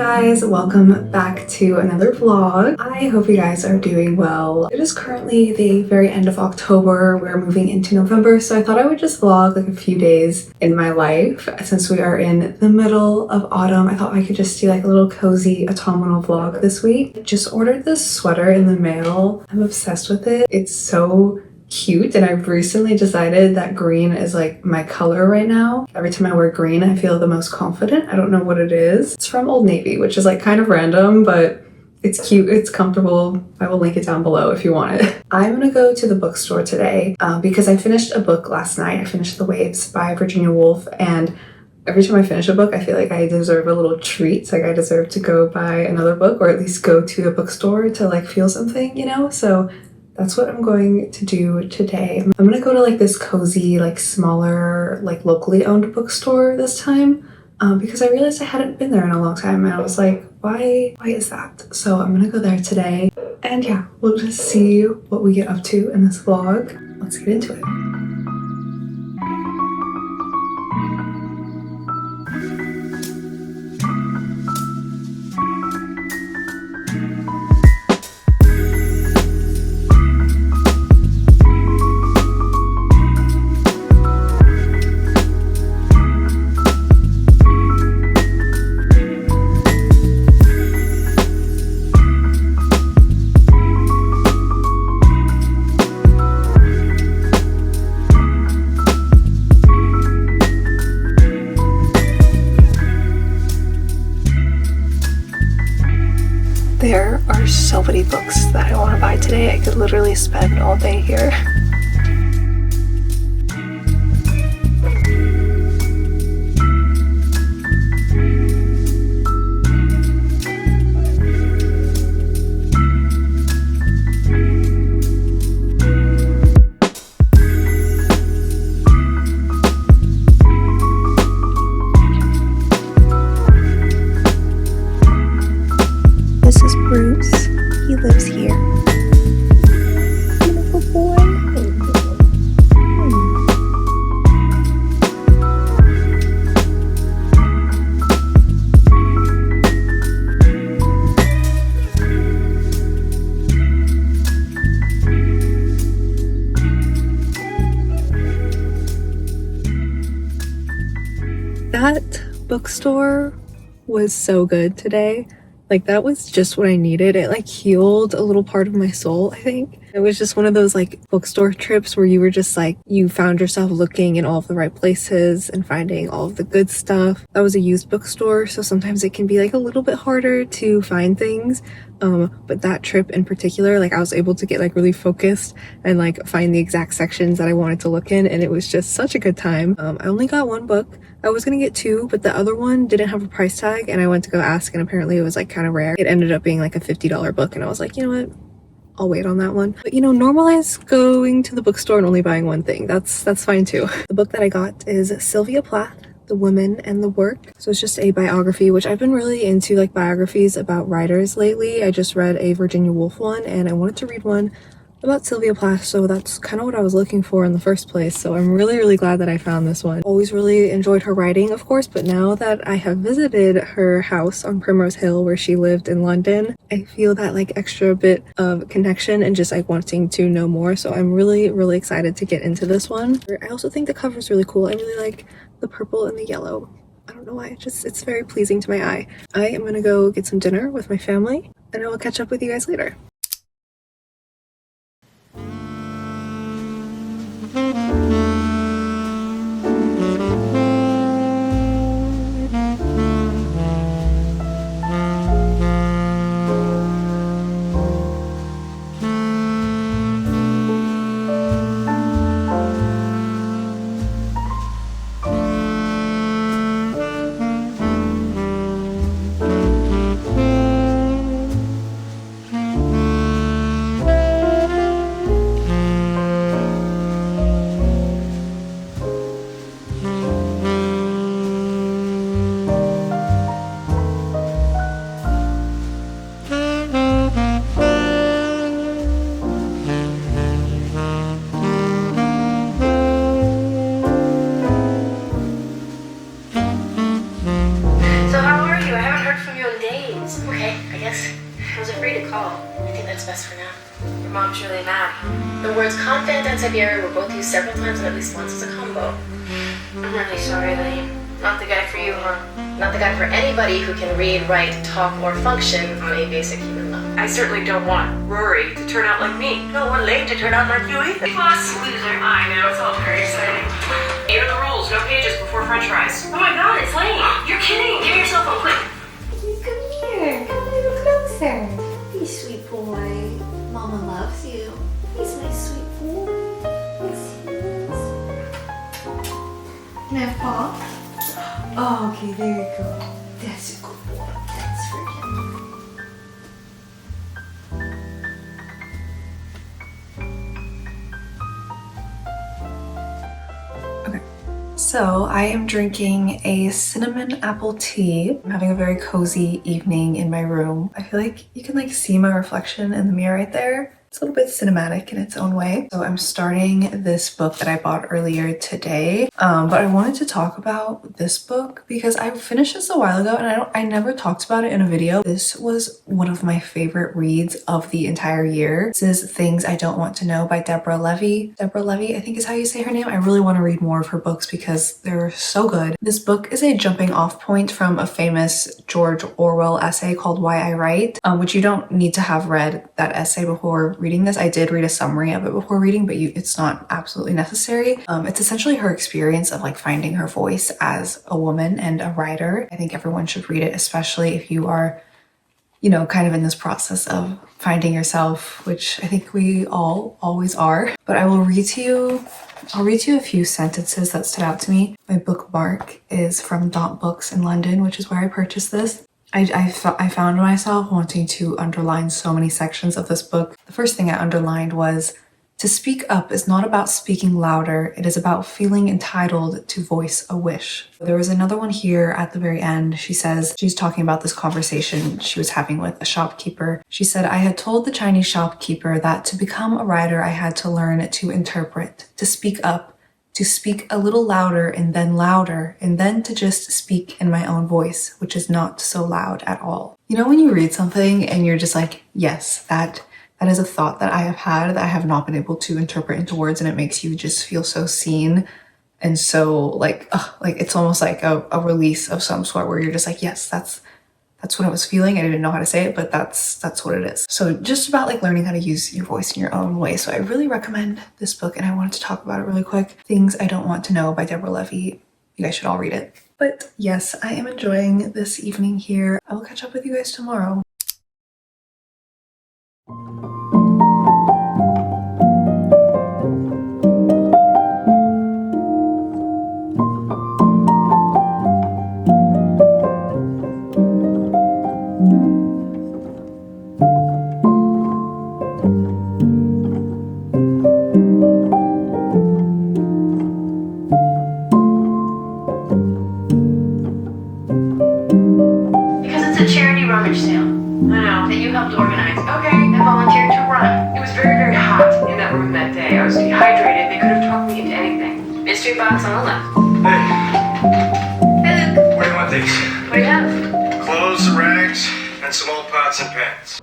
guys, welcome back to another vlog. I hope you guys are doing well. It is currently the very end of October. We're moving into November, so I thought I would just vlog like a few days in my life. Since we are in the middle of autumn, I thought I could just do like a little cozy autumnal vlog this week. Just ordered this sweater in the mail. I'm obsessed with it. It's so cute, and I've recently decided that green is like my color right now. Every time I wear green, I feel the most confident. I don't know what it is. It's from Old Navy, which is like kind of random, but it's cute, it's comfortable. I will link it down below if you want it. I'm gonna go to the bookstore today because I finished a book last night. I finished The Waves by Virginia Woolf, and every time I finish a book, I feel like I deserve a little treat. Like I deserve to go buy another book, or at least go to a bookstore to like feel something, you know? So that's what I'm going to do today. I'm gonna go to like this cozy, like smaller, like locally owned bookstore this time because I realized I hadn't been there in a long time, and I was like, why is that? So I'm gonna go there today, and yeah, we'll just see what we get up to in this vlog. Let's get into it. There are so many books that I want to buy today. I could literally spend all day here. This is Bruce. He lives here. Beautiful boy. That bookstore was so good today. Like that was just what I needed. It like healed a little part of my soul, I think. It was just one of those like bookstore trips where you were just like, you found yourself looking in all of the right places and finding all of the good stuff. That was a used bookstore, so sometimes it can be like a little bit harder to find things. But that trip in particular, like I was able to get like really focused and like find the exact sections that I wanted to look in, and it was just such a good time. I only got one book. I was gonna get two, but the other one didn't have a price tag, and I went to go ask, and apparently it was like kind of rare. It ended up being like a $50 book, and I was like, you know what? I'll wait on that one. But you know, normalize going to the bookstore and only buying one thing. That's fine too. The book that I got is Sylvia Plath, The Woman and the Work. So it's just a biography, which I've been really into like biographies about writers lately. I just read a Virginia Woolf one, and I wanted to read one about Sylvia Plath, so that's kind of what I was looking for in the first place. So I'm really glad that I found this one. Always really enjoyed her writing, of course, but now that I have visited her house on Primrose Hill where she lived in London, I feel that like extra bit of connection and just like wanting to know more. So I'm really excited to get into this one. I also think the cover is really cool. I really like the purple and the yellow. I don't know why, it's very pleasing to my eye. I am gonna go get some dinner with my family, and I will catch up with you guys later. best for now. Your mom's really mad. The words confident and Siberia were both used several times and at least once as a combo. I'm really sorry, Lane. Not the guy for you, huh? Not the guy for anybody who can read, write, talk, or function on a basic human level. I certainly don't want Rory to turn out like me. No one Lane to turn out like you either. Plus, loser. I know, it's all very exciting. Here are the rules. No pages before french fries. Oh my god, it's Lane. You're kidding. Give me your cell phone, quick. Come here. Come a little closer. You sweet boy. Mama loves you. He's my sweet boy. Yes, he is. Can I have paw? Oh, okay, there you go. That's a good boy. That's for him. Okay, so I am drinking a cinnamon apple tea. I'm having a very cozy evening in my room. I feel like you can like see my reflection in the mirror right there. It's a little bit cinematic in its own way. So I'm starting this book that I bought earlier today. But I wanted to talk about this book because I finished this a while ago and I never talked about it in a video. This was one of my favorite reads of the entire year. This is Things I Don't Want to Know by Deborah Levy. Deborah Levy, I think is how you say her name. I really want to read more of her books because they're so good. This book is a jumping off point from a famous George Orwell essay called Why I Write, which you don't need to have read that essay before reading this. I did read a summary of it before reading, but it's not absolutely necessary. It's essentially her experience of like finding her voice as a woman and a writer. I think everyone should read it, especially if you are, you know, kind of in this process of finding yourself, which I think we all always are. But I'll read to you a few sentences that stood out to me. My bookmark is from Dot Books in London, which is where I purchased this. I found myself wanting to underline so many sections of this book. The first thing I underlined was, to speak up is not about speaking louder, it is about feeling entitled to voice a wish. There was another one here at the very end. She says, she's talking about this conversation she was having with a shopkeeper. She said, I had told the Chinese shopkeeper that to become a writer, I had to learn to interpret, to speak up, to speak a little louder, and then to just speak in my own voice, which is not so loud at all. You know, when you read something and you're just like, yes, that is a thought that I have had that I have not been able to interpret into words, and it makes you just feel so seen and so like it's almost like a release of some sort where you're just like, yes, that's what I was feeling. I didn't know how to say it, but that's what it is. So just about like learning how to use your voice in your own way. So I really recommend this book, and I wanted to talk about it really quick. Things I Don't Want to Know by Deborah Levy. You guys should all read it. But yes, I am enjoying this evening here. I will catch up with you guys tomorrow. Because it's a charity rummage sale. I know. That you helped organize. Okay. I volunteered to run. It was very, very hot in that room that day. I was dehydrated. They could have talked me into anything. Mystery box on the left. Hey, Hey, Luke. where do you want these? What do you have? Clothes, rags, and some old pots and pans.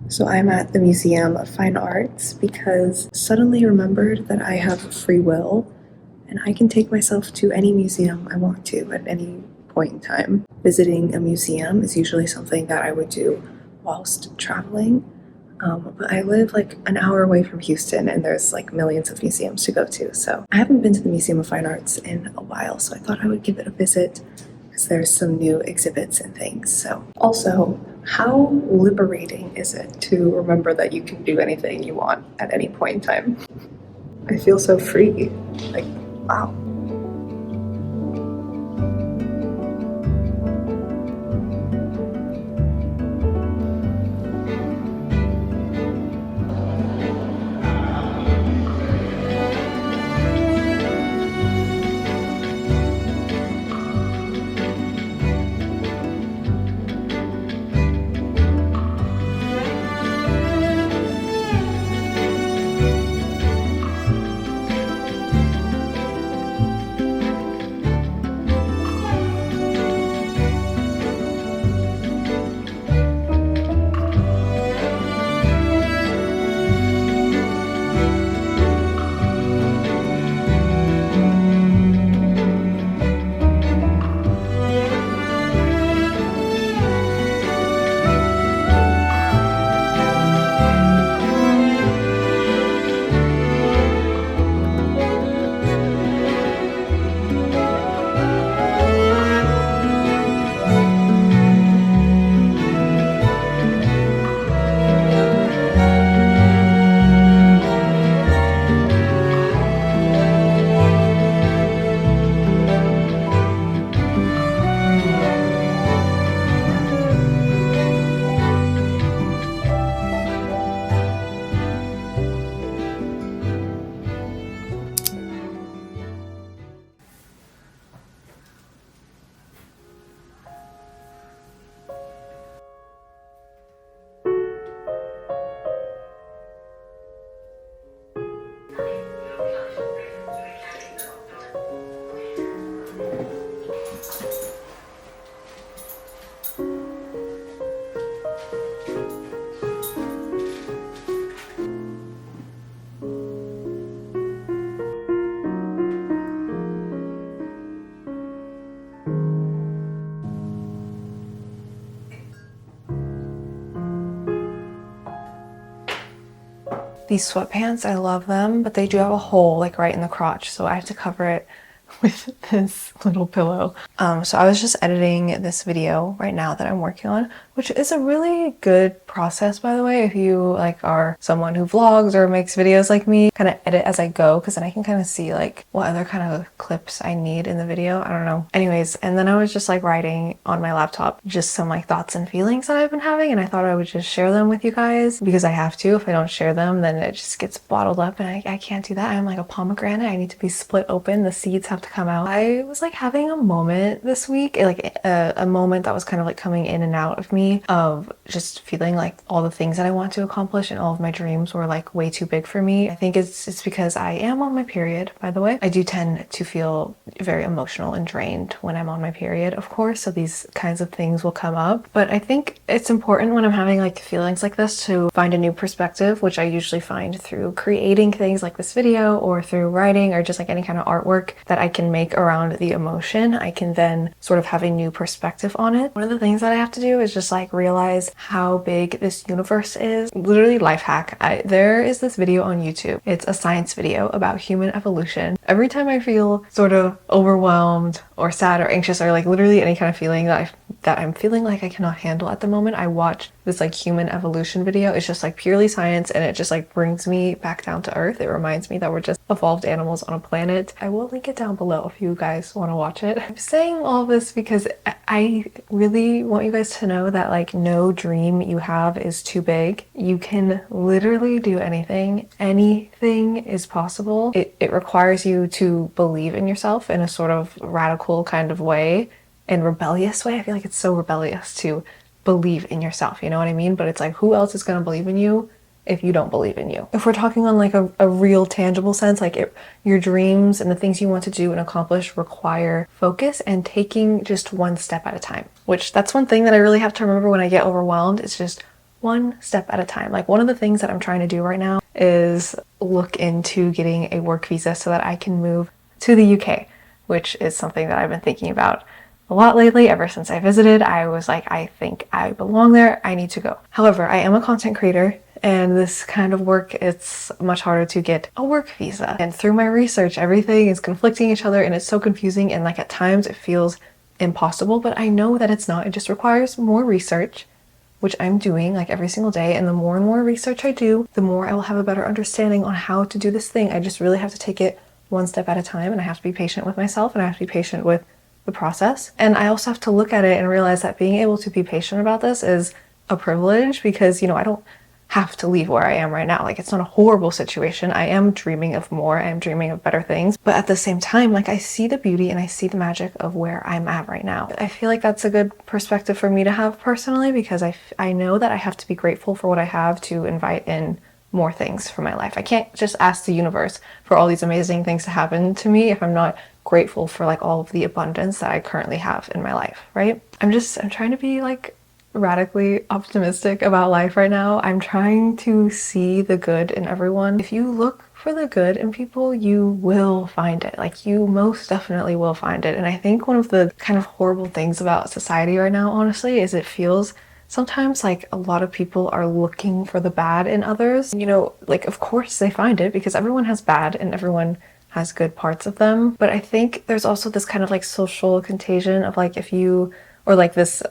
So I'm at the Museum of Fine Arts because suddenly remembered that I have free will and I can take myself to any museum I want to at any point in time. Visiting a museum is usually something that I would do whilst traveling, but I live like an hour away from Houston and there's like millions of museums to go to. So I haven't been to the Museum of Fine Arts in a while, so I thought I would give it a visit because there's some new exhibits and things. So also, how liberating is it to remember that you can do anything you want at any point in time? I feel so free. Like, wow. these sweatpants. I love them, but they do have a hole like right in the crotch, so I have to cover it with this little pillow. So I was just editing this video right now that I'm working on, which is a really good process, by the way, if you like are someone who vlogs or makes videos like me. Kind of edit as I go, because then I can kind of see like what other kind of clips I need in the video. I don't know. Anyways, and then I was just like writing on my laptop just some like thoughts and feelings that I've been having, and I thought I would just share them with you guys because I have to. If I don't share them, then it just gets bottled up, and I can't do that. I'm like a pomegranate. I need to be split open. The seeds have to come out. I was like having a moment this week, like a moment that was kind of like coming in and out of me, of just feeling like all the things that I want to accomplish and all of my dreams were like way too big for me. I think it's because I am on my period, by the way. I do tend to feel very emotional and drained when I'm on my period, of course, so these kinds of things will come up. But I think it's important when I'm having like feelings like this to find a new perspective, which I usually find through creating things like this video or through writing or just like any kind of artwork that I can make around the emotion. I can then sort of have a new perspective on it. One of the things that I have to do is just like realize how big this universe is. Literally life hack. There is this video on YouTube. It's a science video about human evolution. Every time I feel sort of overwhelmed or sad or anxious or like literally any kind of feeling that I'm feeling like I cannot handle at the moment, I watch this like human evolution video. It's just like purely science, and it just like brings me back down to earth. It reminds me that we're just evolved animals on a planet. I will link it down below if you guys want to watch it. I'm saying all this because I really want you guys to know that like no dream you have is too big. You can literally do anything. Anything is possible. It requires you to believe in yourself in a sort of radical kind of way and rebellious way. I feel like it's so rebellious to believe in yourself, you know what I mean? But it's like, who else is going to believe in you if you don't believe in you? If we're talking on like a real tangible sense, like your dreams and the things you want to do and accomplish require focus and taking just one step at a time, which that's one thing that I really have to remember when I get overwhelmed. It's just one step at a time. Like one of the things that I'm trying to do right now is look into getting a work visa so that I can move to the UK, which is something that I've been thinking about a lot lately. Ever since I visited, I was like, I think I belong there. I need to go. However, I am a content creator, and this kind of work, it's much harder to get a work visa. And through my research, everything is conflicting each other, and it's so confusing, and like at times it feels impossible, but I know that it's not. It just requires more research, which I'm doing like every single day. And the more and more research I do, the more I will have a better understanding on how to do this thing. I just really have to take it one step at a time, and I have to be patient with myself, and I have to be patient with the process. And I also have to look at it and realize that being able to be patient about this is a privilege, because, you know, I don't have to leave where I am right now. Like, it's not a horrible situation. I am dreaming of more. I am dreaming of better things. But at the same time, like, I see the beauty and I see the magic of where I'm at right now. I feel like that's a good perspective for me to have personally, because I know that I have to be grateful for what I have to invite in more things for my life. I can't just ask the universe for all these amazing things to happen to me if I'm not grateful for like all of the abundance that I currently have in my life, right? I'm trying to be like radically optimistic about life right now. I'm trying to see the good in everyone. If you look for the good in people, you will find it. Like, you most definitely will find it. And I think one of the kind of horrible things about society right now, honestly, is it feels sometimes like a lot of people are looking for the bad in others. You know, like, of course they find it, because everyone has bad and everyone has good parts of them. But I think there's also this kind of like social contagion of like, if you, or like this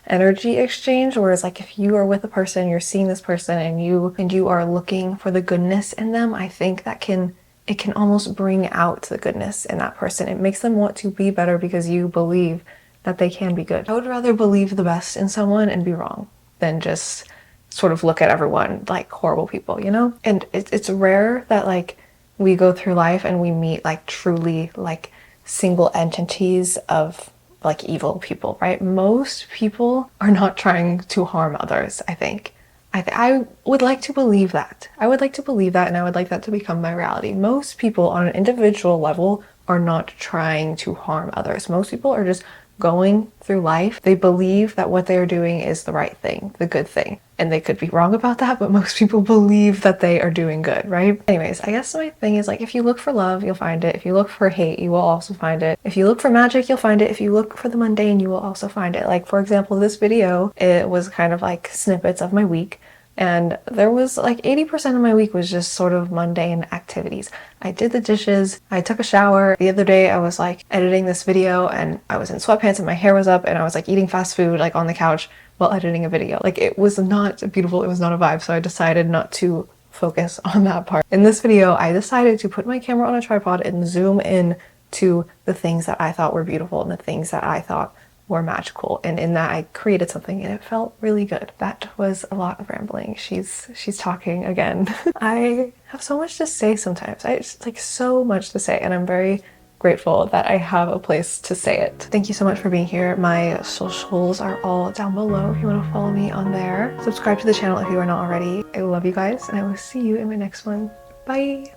energy exchange, whereas like if you are with a person, you're seeing this person and you are looking for the goodness in them, I think that it can almost bring out the goodness in that person. It makes them want to be better because you believe that they can be good. I would rather believe the best in someone and be wrong than just sort of look at everyone like horrible people, you know? And it's rare that like we go through life and we meet like truly like single entities of like evil people, right? Most people are not trying to harm others, I think. I would like to believe that. I would like to believe that, and I would like that to become my reality. Most people on an individual level are not trying to harm others. Most people are just going through life. They believe that what they are doing is the right thing, the good thing. And they could be wrong about that, but most people believe that they are doing good, right? Anyways, I guess my thing is like, if you look for love, you'll find it. If you look for hate, you will also find it. If you look for magic, you'll find it. If you look for the mundane, you will also find it. Like, for example, this video, it was kind of like snippets of my week. And there was like 80% of my week was just sort of mundane activities. I did the dishes, I took a shower. The other day I was like editing this video and I was in sweatpants and my hair was up and I was like eating fast food like on the couch while editing a video. Like it was not beautiful, it was not a vibe, so I decided not to focus on that part. In this video, I decided to put my camera on a tripod and zoom in to the things that I thought were beautiful and the things that I thought were magical, and in that I created something and it felt really good. That was a lot of rambling. She's talking again. I have so much to say sometimes. I just like so much to say, and I'm very grateful that I have a place to say it. Thank you so much for being here. My socials are all down below if you want to follow me on there. Subscribe to the channel if you are not already. I love you guys and I will see you in my next one. Bye!